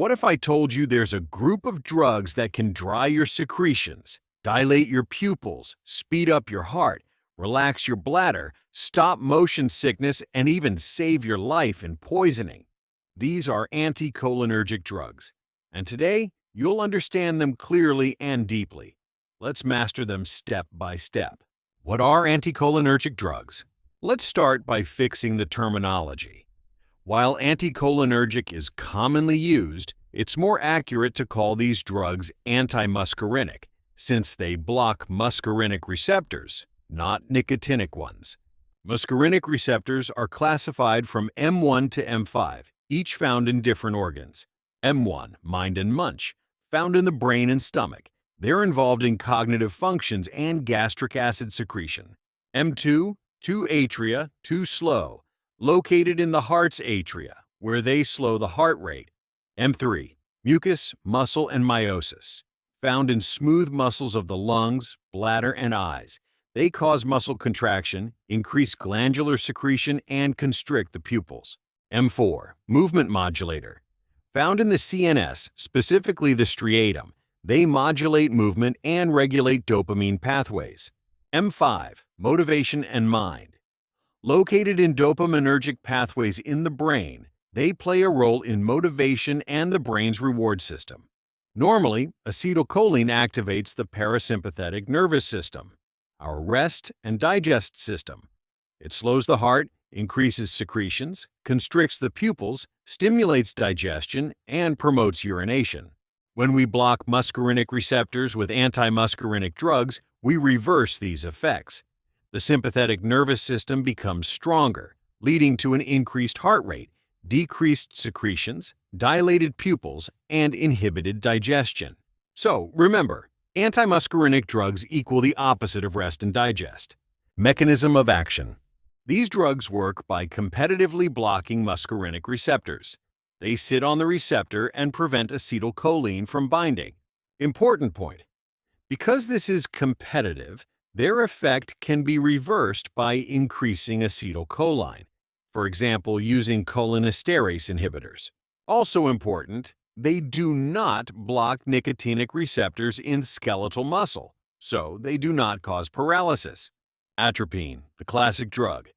What if I told you there's a group of drugs that can dry your secretions, dilate your pupils, speed up your heart, relax your bladder, stop motion sickness, and even save your life in poisoning? These are anticholinergic drugs, and today you'll understand them clearly and deeply. Let's master them step by step. What are anticholinergic drugs? Let's start by fixing the terminology. While anticholinergic is commonly used, it's more accurate to call these drugs antimuscarinic, since they block muscarinic receptors, not nicotinic ones. Muscarinic receptors are classified from M1 to M5, each found in different organs. M1, mind and munch, found in the brain and stomach. They're involved in cognitive functions and gastric acid secretion. M2, two atria, too slow, located in the heart's atria, where they slow the heart rate. M3, mucus, muscle, and meiosis, found in smooth muscles of the lungs, bladder, and eyes. They cause muscle contraction, increase glandular secretion, and constrict the pupils. M4, movement modulator, found in the CNS, specifically the striatum. They modulate movement and regulate dopamine pathways. M5, motivation and mind. Located in dopaminergic pathways in the brain, they play a role in motivation and the brain's reward system. Normally, acetylcholine activates the parasympathetic nervous system, our rest and digest system. It slows the heart, increases secretions, constricts the pupils, stimulates digestion, and promotes urination. When we block muscarinic receptors with antimuscarinic drugs, we reverse these effects. The sympathetic nervous system becomes stronger, leading to an increased heart rate, decreased secretions, dilated pupils, and inhibited digestion. So, remember, antimuscarinic drugs equal the opposite of rest and digest. Mechanism of action. These drugs work by competitively blocking muscarinic receptors. They sit on the receptor and prevent acetylcholine from binding. Important point. Because this is competitive, their effect can be reversed by increasing acetylcholine, for example, using cholinesterase inhibitors. Also important, they do not block nicotinic receptors in skeletal muscle, so they do not cause paralysis. Atropine, the classic drug.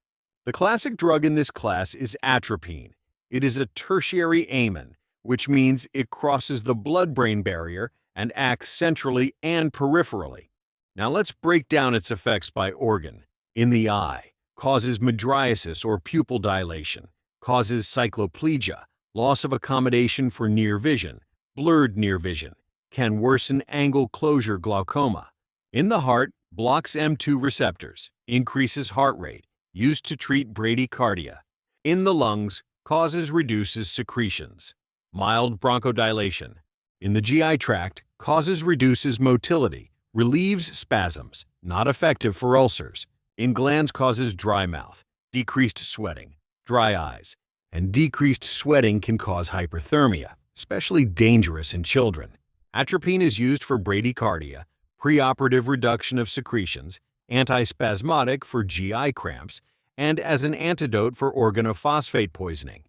The classic drug in this class is atropine. It is a tertiary amine, which means it crosses the blood-brain barrier and acts centrally and peripherally. Now let's break down its effects by organ. In the eye, causes mydriasis or pupil dilation, causes cycloplegia, loss of accommodation for near vision, blurred near vision, can worsen angle closure glaucoma. In the heart, blocks M2 receptors, increases heart rate, used to treat bradycardia. In the lungs, reduces secretions. Mild bronchodilation. In the GI tract, reduces motility, relieves spasms, not effective for ulcers. In glands, causes dry mouth, decreased sweating, dry eyes, and decreased sweating can cause hyperthermia, especially dangerous in children. Atropine is used for bradycardia, preoperative reduction of secretions, antispasmodic for GI cramps, and as an antidote for organophosphate poisoning.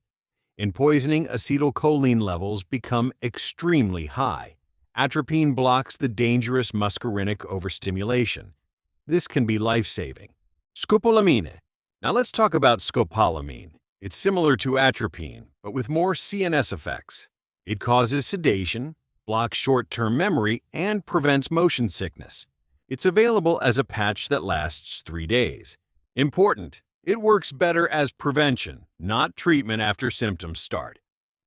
In poisoning, acetylcholine levels become extremely high. Atropine blocks the dangerous muscarinic overstimulation. This can be life-saving. Scopolamine. Now let's talk about scopolamine. It's similar to atropine, but with more CNS effects. It causes sedation, blocks short-term memory, and prevents motion sickness. It's available as a patch that lasts 3 days. Important. It works better as prevention, not treatment after symptoms start.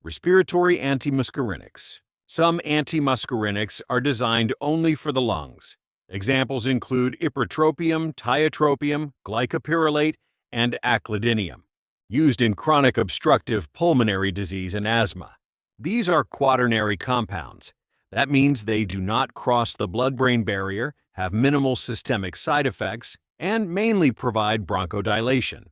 Respiratory antimuscarinics. Some antimuscarinics are designed only for the lungs. Examples include ipratropium, tiotropium, glycopyrrolate, and aclidinium, used in chronic obstructive pulmonary disease and asthma. These are quaternary compounds. That means they do not cross the blood-brain barrier, have minimal systemic side effects, and mainly provide bronchodilation.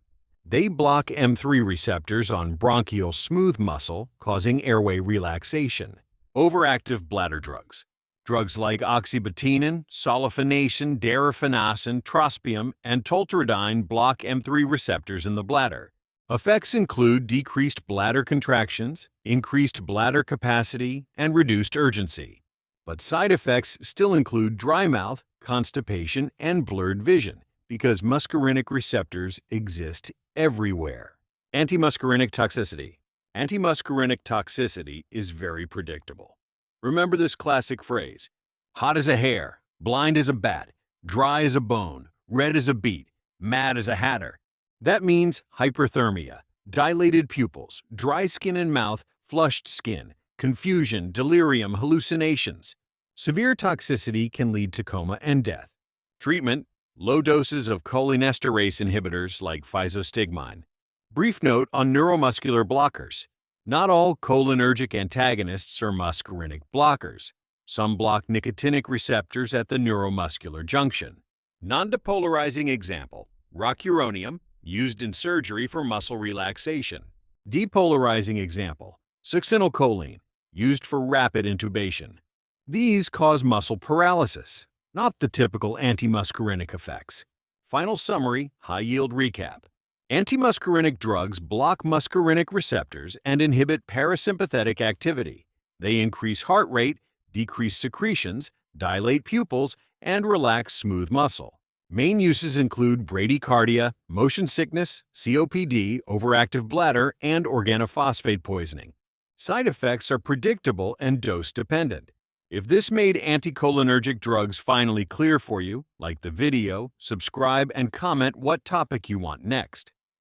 They block M3 receptors on bronchial smooth muscle, causing airway relaxation. Overactive bladder drugs. Drugs like oxybutynin, solifenacin, darafenacin, trospium, and tolterodine block M3 receptors in the bladder. Effects include decreased bladder contractions, increased bladder capacity, and reduced urgency. But side effects still include dry mouth, constipation, and blurred vision because muscarinic receptors exist everywhere. Antimuscarinic toxicity. Antimuscarinic toxicity is very predictable. Remember this classic phrase: hot as a hare, blind as a bat, dry as a bone, red as a beet, mad as a hatter. That means hyperthermia, dilated pupils, dry skin and mouth, flushed skin, confusion, delirium, hallucinations. Severe toxicity can lead to coma and death. Treatment: low doses of cholinesterase inhibitors like physostigmine. Brief note on neuromuscular blockers. Not all cholinergic antagonists are muscarinic blockers. Some block nicotinic receptors at the neuromuscular junction. Non-depolarizing example: rocuronium, used in surgery for muscle relaxation. Depolarizing example: succinylcholine, used for rapid intubation. These cause muscle paralysis, not the typical antimuscarinic effects. Final summary, high-yield recap. Antimuscarinic drugs block muscarinic receptors and inhibit parasympathetic activity. They increase heart rate, decrease secretions, dilate pupils, and relax smooth muscle. Main uses include bradycardia, motion sickness, COPD, overactive bladder, and organophosphate poisoning. Side effects are predictable and dose-dependent. If this made anticholinergic drugs finally clear for you, like the video, subscribe, and comment what topic you want next.